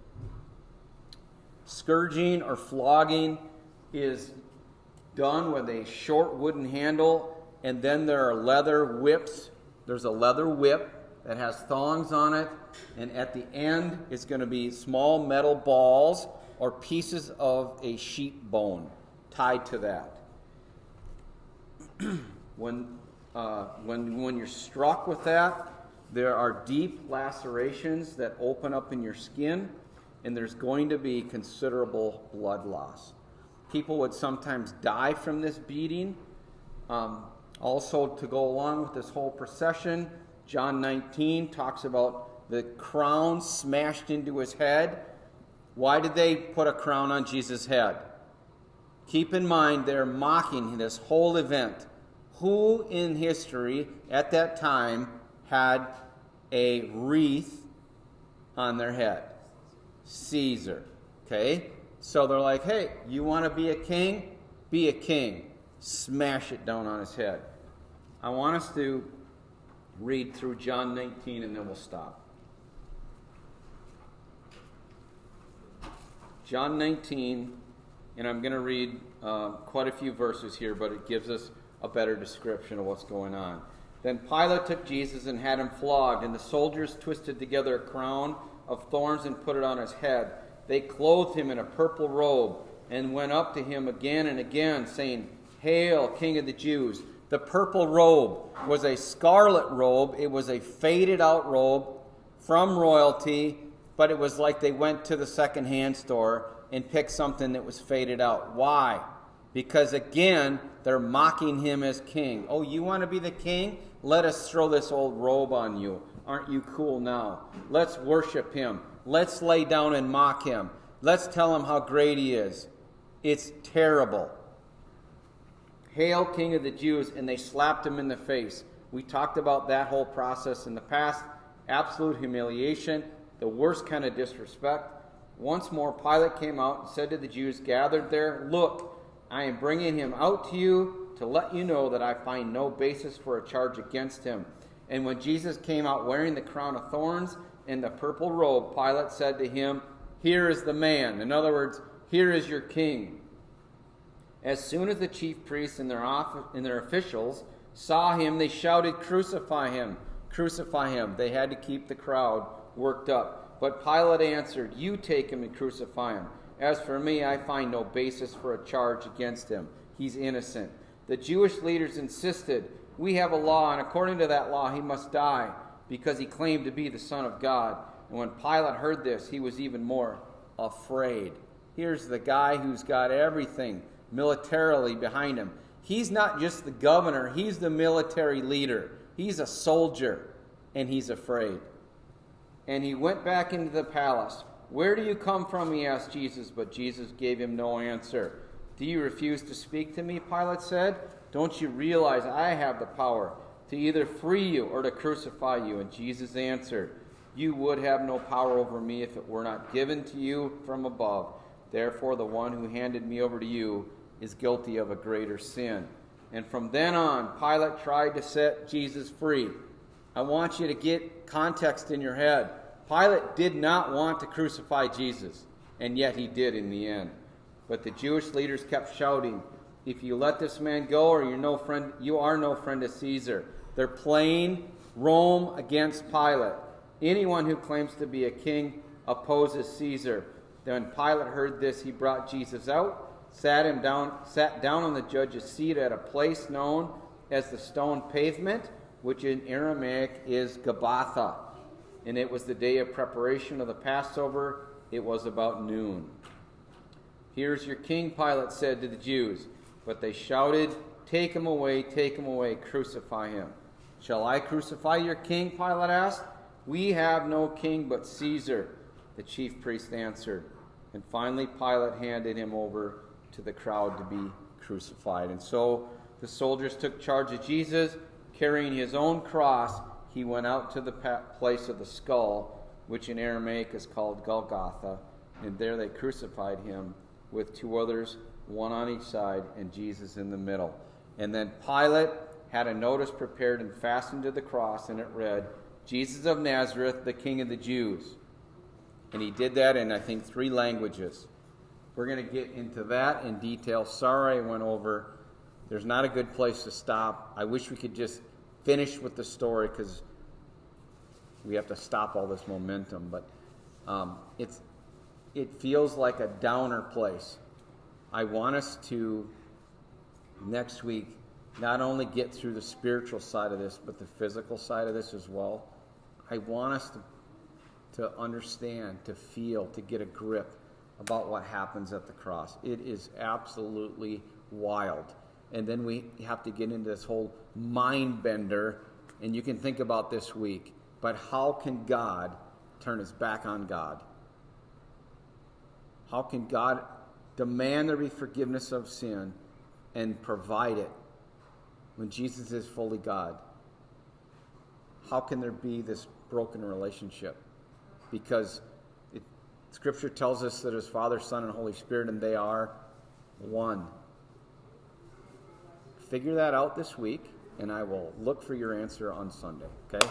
Scourging or flogging is done with a short wooden handle, and then there are leather whips. There's a leather whip that has thongs on it, and at the end it's going to be small metal balls or pieces of a sheep bone tied to that. When you're struck with that, there are deep lacerations that open up in your skin, and there's going to be considerable blood loss. People would sometimes die from this beating. Also, to go along with this whole procession, John 19 talks about the crown smashed into his head. Why did they put a crown on Jesus' head? Keep in mind, they're mocking this whole event. Who in history at that time had a wreath on their head. Caesar. Okay? So they're like, hey, you want to be a king? Be a king. Smash it down on his head. I want us to read through John 19 and then we'll stop. John 19, and I'm going to read quite a few verses here, but it gives us a better description of what's going on. Then Pilate took Jesus and had him flogged, and the soldiers twisted together a crown of thorns and put it on his head. They clothed him in a purple robe and went up to him again and again, saying, "Hail, King of the Jews." The purple robe was a scarlet robe. It was a faded-out robe from royalty, but it was like they went to the second-hand store and picked something that was faded out. Why? Because, again, they're mocking him as king. Oh, you want to be the king? Let us throw this old robe on you. Aren't you cool now? Let's worship him. Let's lay down and mock him. Let's tell him how great he is. It's terrible. Hail, King of the Jews, and they slapped him in the face. We talked about that whole process in the past. Absolute humiliation, the worst kind of disrespect. Once more, Pilate came out and said to the Jews gathered there, "Look, I am bringing him out to you to let you know that I find no basis for a charge against him." And when Jesus came out wearing the crown of thorns and the purple robe, Pilate said to him, "Here is the man." In other words, here is your king. As soon as the chief priests and their officials saw him, they shouted, "Crucify him! Crucify him!" They had to keep the crowd worked up. But Pilate answered, "You take him and crucify him. As for me, I find no basis for a charge against him. He's innocent." The Jewish leaders insisted, "We have a law, and according to that law, he must die, because he claimed to be the Son of God." And when Pilate heard this, he was even more afraid. Here's the guy who's got everything militarily behind him. He's not just the governor, he's the military leader. He's a soldier, and he's afraid. And he went back into the palace. "Where do you come from?" he asked Jesus, but Jesus gave him no answer. "Do you refuse to speak to me?" Pilate said. "Don't you realize I have the power to either free you or to crucify you?" And Jesus answered, "You would have no power over me if it were not given to you from above. Therefore, the one who handed me over to you is guilty of a greater sin." And from then on, Pilate tried to set Jesus free. I want you to get context in your head. Pilate did not want to crucify Jesus, and yet he did in the end. But the Jewish leaders kept shouting, "If you let this man go, or you are no friend of Caesar." They're playing Rome against Pilate. Anyone who claims to be a king opposes Caesar. Then Pilate heard this, he brought Jesus out, sat down on the judge's seat at a place known as the Stone Pavement, which in Aramaic is Gabbatha. And it was the day of preparation of the Passover. It was about noon. "Here's your king," Pilate said to the Jews. But they shouted, take him away, crucify him." "Shall I crucify your king?" Pilate asked. "We have no king but Caesar," the chief priest answered. And finally Pilate handed him over to the crowd to be crucified. And so the soldiers took charge of Jesus. Carrying his own cross, he went out to the place of the skull, which in Aramaic is called Golgotha. And there they crucified him with two others, one on each side, and Jesus in the middle. And then Pilate had a notice prepared and fastened to the cross, and it read, "Jesus of Nazareth, the King of the Jews." And he did that in, I think, 3 languages. We're going to get into that in detail. Sorry I went over. There's not a good place to stop. I wish we could just finish with the story because we have to stop all this momentum. But it feels like a downer place. I want us to, next week, not only get through the spiritual side of this, but the physical side of this as well. I want us to understand, to feel, to get a grip about what happens at the cross. It is absolutely wild. And then we have to get into this whole mind bender, and you can think about this week. But how can God turn his back on God? How can God demand there be forgiveness of sin and provide it when Jesus is fully God? how can there be this broken relationship? Because Scripture tells us that as Father, Son, and Holy Spirit, and they are one. Figure that out this week, and I will look for your answer on Sunday. Okay?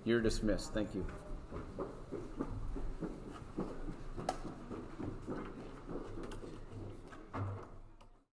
You're dismissed. Thank you.